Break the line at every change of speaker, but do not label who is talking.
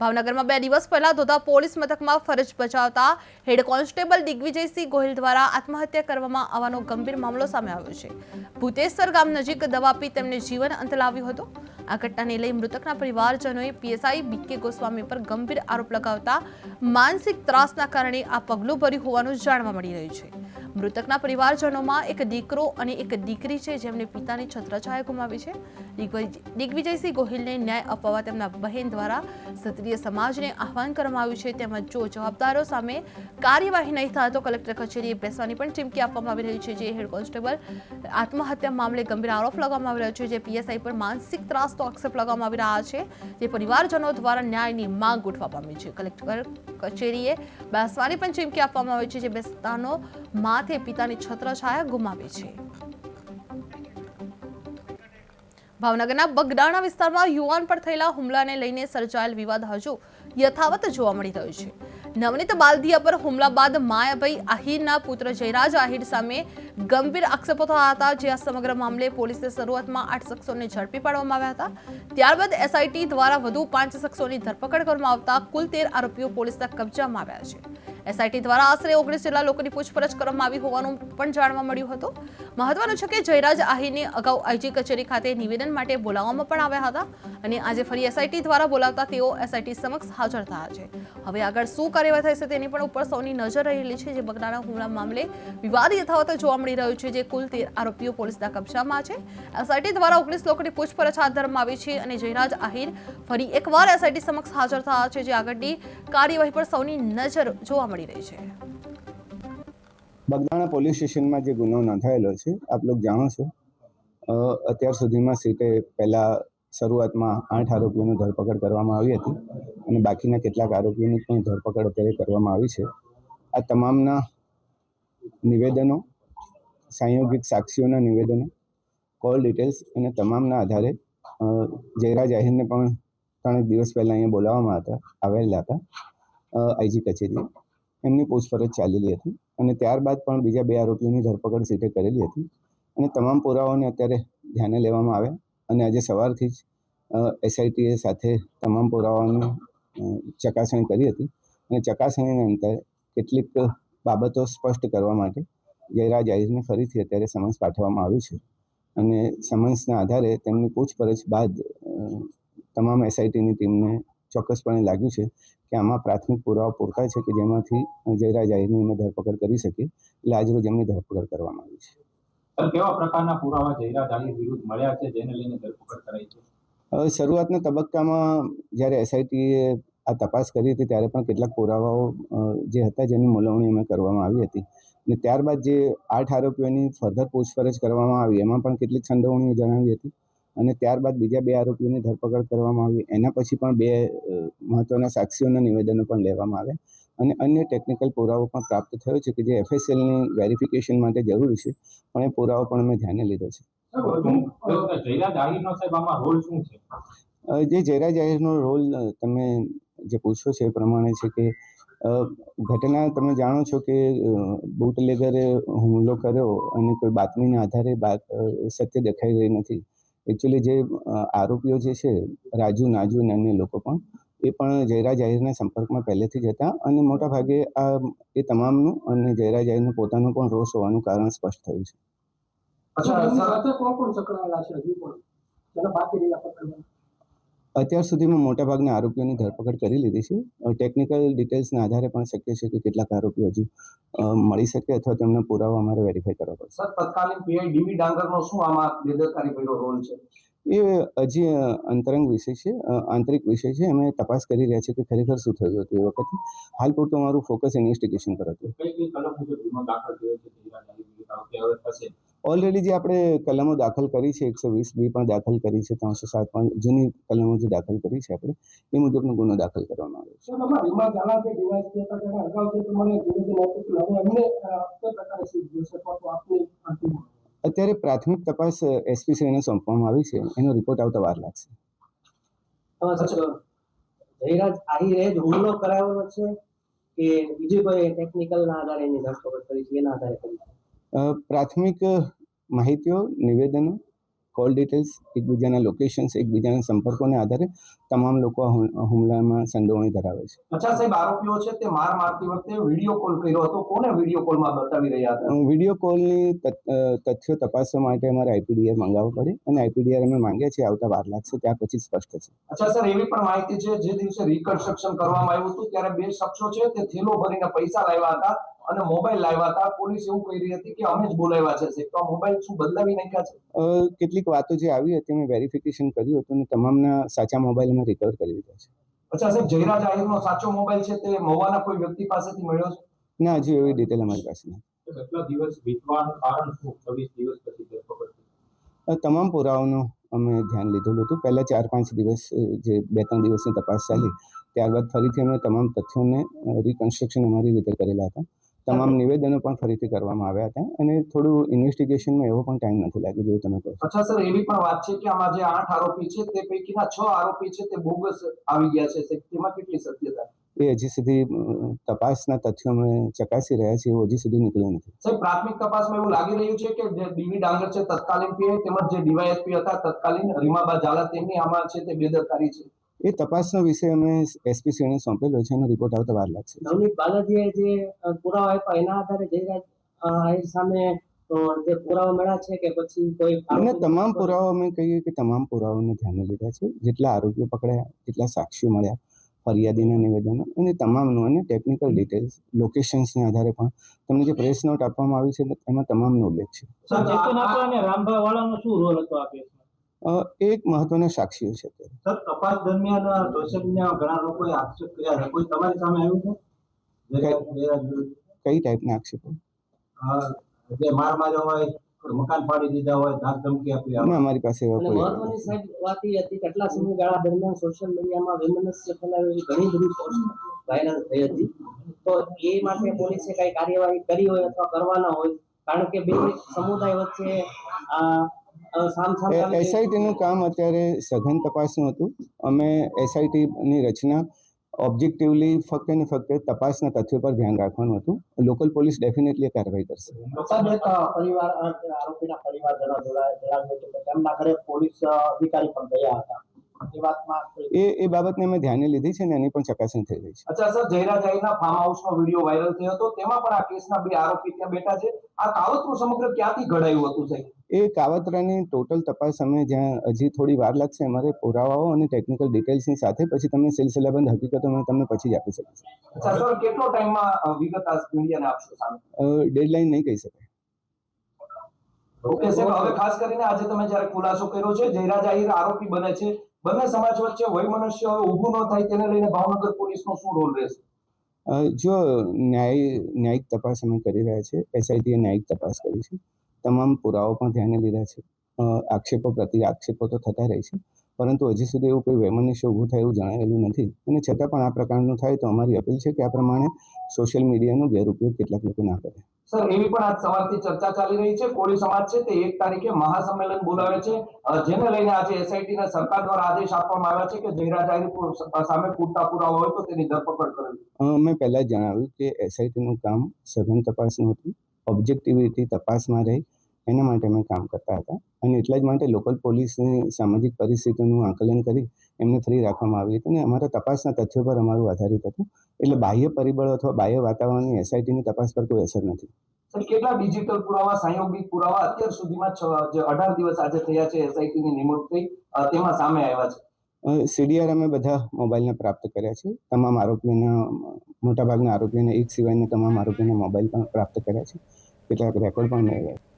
ભાવનગરમાં 2 દિવસ પહેલા ધોધા પોલીસ મથકમાં ફરજ બજાવતા હેડ કોન્સ્ટેબલ દિગ્વિજયસિંહ ગોહિલ દ્વારા આત્મહત્યા કરવામાં આવવાનો ગંભીર મામલો સામે આવ્યો છે। ભૂતેશ્વર ગામ નજીક દવા પી તેમને જીવન અંત લાવ્યો હતો। આ ઘટનાને લઈ મૃતકના પરિવારજનોએ પીએસઆઈ બીકે ગોસ્વામી પર ગંભીર આરોપ લગાવતા માનસિક ત્રાસના કારણે આ પગલું ભર્યું હોવાનું જાણવા મળી રહ્યું છે। મૃતકના પરિવારજનોમાં એક દીકરો અને એક દીકરી છે, જેમને પિતાની છત્રછાયા ગુમાવી છે। દિગ્વિજયસિંહ ગોહિલને ન્યાય અપાવવા તેમના બહેન દ્વારા ક્ષત્રિય સમાજને આહવાન કરવામાં આવ્યું છે। તેમજ જો જવાબદારો સામે કાર્યવાહી નહીં થાય તો કલેક્ટર કચેરીએ બેસવાની પણ ચીમકી આપવામાં આવી રહી છે। જે હેડ કોન્સ્ટેબલ આત્મહત્યા મામલે ગંભીર આરોપ લગાવવામાં આવી રહ્યો છે, જે પીએસઆઈ પર માનસિક ત્રાસનો આક્ષેપ લગાવવામાં આવી રહ્યા છે, જે પરિવારજનો દ્વારા ન્યાયની માંગ ઉઠવા પામી છે। કલેક્ટર કચેરીએ બેસવાની પણ ચીમકી આપવામાં આવી છે, જે બેસતાનો માથે પિતાની છત્રછાયા ગુમાવી છે। ભાવનગરના બગડાણા વિસ્તારમાં યુવાન પર થયેલા હુમલાને લઈને સર્જાયેલ વિવાદ હજુ યથાવત જોવા મળી રહ્યો છે। નવનીત બાલદિયા પર હુમલા બાદ માયાભાઈ આહિરના પુત્ર જયરાજ આહિર સામે ગંભીર આક્ષેપો થયા હતા। જે આ સમગ્ર મામલે પોલીસે શરૂઆતમાં 8 શખ્સોને ઝડપી પાડવામાં આવ્યા હતા। ત્યારબાદ એસઆઈટી દ્વારા વધુ 5 શખ્સોની ધરપકડ કરવામાં આવતા કુલ 13 આરોપીઓ પોલીસના કબજામાં આવ્યા છે। એસઆઈટી દ્વારા આશરે 19 જેટલા લોકોની પૂછપરછ કરવામાં આવી હોવાનું પણ જાણવા મળ્યું હતું। મહત્વનું છે કે જયરાજ આહિરને અગાઉ આઈજી કચેરી ખાતે નિવેદન માટે બોલાવવામાં પણ આવ્યા હતા અને આજે ફરી એસઆઈટી દ્વારા બોલાવતા તેઓ એસઆઈટી સમક્ષ હાજર થયા છે। હવે આગળ શું કાર્યવાહી થશે તેની પણ ઉપર સૌની નજર રહેલી છે। જે બગડાણા હુમલા મામલે વિવાદ યથાવત જોવા મળી રહ્યું છે, જે કુલ 13 આરોપીઓ પોલીસના કબજામાં છે। એસઆઈટી દ્વારા 19 લોકોની પૂછપરછ હાથ ધરવામાં આવી છે અને જયરાજ આહિર ફરી એકવાર એસઆઈટી સમક્ષ હાજર થયા છે, જે આગળની કાર્યવાહી પર સૌની નજર જોવા મળી રહી છે।
બગદાણા પોલીસ સ્ટેશનમાં જે ગુનો નોંધાયેલો છે, આપ લોકો જાણો છો, અત્યાર સુધીમાં સીટે પહેલા શરૂઆતમાં 8 આરોપીઓની ધરપકડ કરવામાં આવી હતી અને બાકીના કેટલાક આરોપીઓની પણ ધરપકડ અત્યારે કરવામાં આવી છે। આ તમામના નિવેદનો, સંયોગિત સાક્ષીઓના નિવેદનો, કોલ ડિટેલ્સ અને તમામના આધારે જયરાજ આહિરને પણ 3 દિવસ પહેલા અહીંયા બોલાવવામાં આવેલા હતા આઈજી કચેરીએ। એમની પૂછપરછ ચાલેલી હતી અને ત્યારબાદ પણ બીજા 2 આરોપીઓની ધરપકડ સીટે કરેલી હતી અને તમામ પુરાવાઓને અત્યારે ધ્યાને લેવામાં આવ્યા અને આજે સવારથી જ એસઆઈટીએ સાથે તમામ પુરાવાઓની ચકાસણી કરી હતી અને ચકાસણીના અંતે કેટલીક બાબતો સ્પષ્ટ કરવા માટે જયરાજ આહિરને ફરીથી અત્યારે સમન્સ પાઠવવામાં આવ્યું છે અને સમન્સના આધારે તેમની પૂછપરછ બાદ તમામ એસઆઈટીની ટીમને ચોક્કસપણે લાગ્યું છે કે આમાં પ્રાથમિક પુરાવા પૂરતા છે કે જેમાંથી જયરાજ આહિરની અમે ધરપકડ કરી શકીએ, એટલે આજરોજ એમની ધરપકડ કરવામાં આવી છે।
કેવા પ્રકારના પુરાવા જયરાજ આહિર વિરુદ્ધ મળ્યા છે જેને લઈને ધરપકડ કરાઈ છે?
શરૂઆતના તબક્કામાં જ્યારે એસઆઈટીએ આ તપાસ કરી હતી ત્યારે પણ કેટલાક પુરાવાઓ જે હતા જેની મોલવણી અમે કરવામાં આવી હતી અને ત્યારબાદ જે 8 આરોપીઓની ફર્ધર પૂછપરછ કરવામાં આવી એમાં પણ કેટલીક સંડોવણીઓ જણાવી હતી અને ત્યારબાદ બીજા 2 આરોપીઓની ધરપકડ કરવામાં આવી। એના પછી પણ 2 મહત્વના સાક્ષીઓના નિવેદનો પણ લેવામાં આવ્યા અને અન્ય ટેકનિકલ પુરાવો પણ પ્રાપ્ત થયો છે કે જે એફએસએલની વેરિફિકેશન માટે જરૂરી છે, પણ એ પુરાવો પણ અમે ધ્યાને લીધો છે।
જયરાજ આહિરનો સાહેબ આમાં રોલ શું છે?
જે જયરાજ આહિરનો રોલ તમે જે પૂછો છે એ પ્રમાણે છે કે ઘટના તમે જાણો છો કે બુટલેગરે હુમલો કર્યો અને કોઈ બાતમીના આધારે સત્ય દેખાઈ રહી નથી। એકચ્યુઅલી જે આરોપીઓ જે છે રાજુ, નાજુ અને અન્ય લોકો પણ એ પણ જયરાજ આહિરના સંપર્કમાં પહેલેથી જ હતા અને મોટાભાગે એ તમામનું અને જયરાજ આહિરનું પોતાનું પણ રોષ હોવાનું કારણ સ્પષ્ટ થયું છે। અત્યાર સુધીમાં મોટાભાગના આરોપીઓની ધરપકડ કરી લીધી છે। ટેકનિકલ ડિટેલ્સના આધારે પણ શક્ય છે કે કેટલાક આરોપીઓ હજુ મળી શકે અથવા તેમના પુરાવા અમારે વેરીફાઈ કરવા પડશે।
તત્કાલીન પીઆઈ ડીવી ડાંગરનો શું આમાં બેદરકારી ભર્યો રોલ છે?
એ હજી અંતરંગ વિષય છે, આંતરિક વિષય છે। અમે તપાસ કરી રહ્યા છીએ કે ખરેખર શું થયું હતું એ વખતે। હાલ પૂરતું અમારું ફોકસ ઇન્વેસ્ટિગેશન પર હતું। ઓલરેડી જે આપણે કલમો દાખલ કરી છે 120B પણ દાખલ કરી છે, 307 પણ જૂની કલમો જે દાખલ કરી છે આપણે એ મુજબનો ગુનો દાખલ કરવામાં આવ્યો છે। અત્યારે પ્રાથમિક તપાસ એસપી શ્રીને સોંપવામાં આવી છે, એનો રિપોર્ટ આવતા વાર લાગશે।
જયરાજ આહિરે જ હુમલો કરાવેલો છે કે બીજી કોઈ ટેકનિકલના આધારે એની ધરપકડ કરી છે, એના આધારે કરી છે?
પ્રાથમિક માહિતીઓ, નિવેદનો કોલ ડિટેલ્સ, એકબીજાના લોકેશન્સ, એકબીજાના સંપર્કોને આધારે તમામ લોકો આ હુમલામાં સંડોવણી ધરાવે છે.
અચ્છા સાહેબ, આરોપીઓ છે તે માર મારતી વખતે વિડીયો કોલ કર્યો હતો. કોને વિડીયો કોલમાં બતાવી રહ્યા હતા?
વિડીયો કોલની તથ્યો તપાસવા માટે અમારે આઈપીડીઆર મંગાવવું પડે અને આઈપીડીઆર અમે માંગ્યા છે, આવતા વાર લાગશે, ત્યાર પછી સ્પષ્ટ થશે.
અચ્છા સર, એવી પણ માહિતી છે જે દિવસે રિકન્સ્ટ્રક્શન કરવામાં આવ્યું હતું ત્યારે બે શખ્સો છે તે થેલો ભરીને પૈસા લાવ્યા હતા અને મોબાઈલ લાવ્યા હતા. પોલીસ એવું કહી રહી હતી કે અમે જ બોલાવ્યા છે. તો આ મોબાઈલ શું બદલાવી નાખ્યા છે?
કેટલીક વાતો જે આવી હતી મેં વેરિફિકેશન કર્યું હતું અને તમામના સાચા મોબાઈલ અમે રિકવર કરી લીધા છે.
અચ્છા સાહેબ, જયરાજ આહિરનો સાચો મોબાઈલ છે તે મહુવાના કોઈ વ્યક્તિ પાસેથી મળ્યો છે?
ના, હજુ એવી ડિટેલ અમારી પાસે નથી.
કેટલા દિવસ વીતવાનું કારણ શું? 26 દિવસ પછી ધરપકડ?
તમામ પુરાવાનું અમે ધ્યાન લીધેલું હતું. પહેલા 4-5 દિવસ જે 2-3 દિવસની તપાસ ચાલી, ત્યારબાદ ફરીથી અમે તમામ તથ્યોને રિકન્સ્ટ્રક્શન અમારી રીતે કરેલા હતા. તમામ નિવેદનો પણ ફરીથી કરવામાં આવ્યા હતા અને થોડું ઇન્વેસ્ટિગેશનમાં એવો પણ ટાઈમ નથી લાગ્યો જેવું તમે કહો છો.
અચ્છા સર, એવી પણ વાત છે કે આમાં જે 8 આરોપી છે તે પૈકીના 6 આરોપી છે તે બોગસ આવી ગયા છે. તેમાં કેટલી સત્યતા?
એ હજી સુધી તપાસના તથ્યો અમે ચકાસી રહ્યા છીએ, એવું હજી સુધી નીકળ્યું નથી.
સાહેબ, પ્રાથમિક તપાસમાં એવું લાગી રહ્યું છે કે જે ડીવી ડાંગર છે તત્કાલીન પીઆઈ તેમજ જે ડીવાયએસપી હતા તત્કાલીન રીમાબા ઝાલા તેમની આમાં છે તે બેદરકારી છે.
એ તપાસનો વિષય અમે એસપી શ્રીને સોંપેલો છે અને રિપોર્ટ આવતા વાર લાગશે.
નવનીત બાલાજીએ જે પુરાવા આપ્યા એના આધારે જયરાજ આહિર સામે જે પુરાવા મળ્યા છે કે પછી કોઈ
અને તમામ પુરાવા અમે કહીએ કે તમામ પુરાવાને ધ્યાને લીધા છે. જેટલા આરોપીઓ પકડાયા, જેટલા સાક્ષીઓ મળ્યા, ફરિયાદીના નિવેદનો અને તમામનું અને ટેકનિકલ ડિટેલ્સ, લોકેશન્સના આધારે પણ તમને જે પ્રેસ નોટ આપવામાં આવી છે એમાં તમામનો ઉલ્લેખ છે. એ એક મહત્વના સાક્ષીઓ છે.
સર, તપાસ દરમિયાન સોશિયલ મીડિયામાં ઘણા લોકોએ આક્ષેપ કર્યા છે. કોઈ તમારી સામે આવ્યું છે?
કઈ ટાઈપના આક્ષેપો?
જે માર માર્યો હોય, મકાન પાડી દીધા હોય, ધાક ધમકી આપી હોય?
અમારી પાસે એવા કોઈ
મહત્વની સાહેબ વાત એ હતી કે આટલા સમયગાળા દરમિયાન સોશિયલ મીડિયામાં વૈમનસ્ય ફેલાવેલી ઘણી બધી પોસ્ટ વાયરલ થઈ હતી. તો એ માટે પોલીસે કઈ કાર્યવાહી કરી હોય અથવા કરવાના હોય, કારણ કે બે સમુદાય વચ્ચે
એસઆઈટીનું કામ અત્યારે સઘન તપાસનું હતું. અમે એસઆઈટીની રચના ઓબ્જેક્ટિવલી ફક્ત ને ફક્ત તપાસના તથ્યો પર ધ્યાન રાખવાનું હતું. લોકલ પોલીસ ડેફિનેટલી કાર્યવાહી કરશે.
પરિવાર આરોપીના પરિવારજનો જણાવ્યું હતું કે તેમના ઘરે પોલીસ અધિકારી પણ ગયા હતા.
એ બાબતને અમે ધ્યાને લીધી છે અને એની પણ ચકાસણી થઈ રહી છે.
અચ્છા સર, જયરાજ આહિરના ફાર્મ હાઉસનો વિડીયો વાયરલ થયો હતો, તેમાં પણ આ કેસના 2 આરોપી ત્યાં બેઠા છે. આ કાવતરું સમગ્ર ક્યાંથી ઘડાયું હતું સાહેબ?
એ કાવતરાની ટોટલ તપાસ અમે જ્યાં હજી થોડી વાર લાગશે, અમારે પુરાવાઓ અને ટેકનિકલ ડિટેલ્સની સાથે પછી તમને સિલસિલાબંધ હકીકતો અમે તમને પછી જ આપી શકીશ.
અચ્છા સર, કેટલો ટાઈમમાં વિગત આ મીડિયાને આપશો સામે?
ડેડલાઇન નહીં કહી શકાય.
ઓકે સાહેબ, હવે ખાસ કરીને આજે તમે જ્યારે ખુલાસો કર્યો છે જયરાજ આહિર આરોપી બને છે, બંને સમાજ વચ્ચે વૈમનસ્ય હવે ઊભું ન થાય તેને લઈને ભાવનગર પોલીસનો શું રોલ રહેશે?
જો ન્યાયિક તપાસ અમે કરી રહ્યા છે, એસઆઈટીએ ન્યાયિક તપાસ કરી છે, તમામ પુરાવો પણ ધ્યાને લીધા છે. આક્ષેપો પ્રતિ આક્ષેપો તો થતા રહે છે, પરંતુ હજી સુધી એવું કોઈ વૈમનસ્ય ઊભું થાય એવું જણાયેલું નથી. અને છતાં પણ આ પ્રકારનું થાય તો અમારી અપીલ છે કે આ પ્રમાણે સોશિયલ મીડિયાનો ગેરઉપયોગ કેટલાક લોકો ના કરે.
સર, એવી પણ આજ સવારથી ચર્ચા ચાલી રહી છે, કોળી સમાજ છે તે 1 તારીખે મહાસંમેલન બોલાવે છે, જેને લઈને આજે એસઆઈટીને સરકાર દ્વારા આદેશ આપવામાં આવ્યા છે કે જયરાજ આહિર સામે પૂરતા પુરાવા હોય તો તેની ધરપકડ કરવી.
મેં પહેલા જ જણાવ્યું કે એસઆઈટીનું કામ સઘન તપાસનું હતું, ઓબ્જેક્ટિવિટી તપાસમાં રહી એના માટે અમે કામ કરતા હતા અને એટલા જ માટે લોકલ પોલીસની સામાજિક પરિસ્થિતિનું આકલન કરી એમને ફ્રી રાખવામાં આવી હતી અને અમારા તપાસના તથ્યો પર અમારું આધારિત હતું. એટલે બાહ્ય પરિબળો અથવા બાહ્ય વાતાવરણની એસઆઈટીની તપાસ પર કોઈ અસર નથી.
સર, કેટલા ડિજિટલ પુરાવા, સંયોગિક પુરાવા અત્યાર સુધીમાં જે 18 દિવસ આજે થયા છે એસઆઈટીની નિમણૂક થઈ તેમાં સામે આવ્યા છે?
સીડીઆર અમે બધા મોબાઈલને પ્રાપ્ત કર્યા છે. તમામ આરોપીઓના, મોટાભાગના આરોપીઓને એક સિવાયના તમામ આરોપીઓના મોબાઈલ પણ પ્રાપ્ત કર્યા છે. કેટલાક રેકોર્ડ પણ મેળવ્યા છે.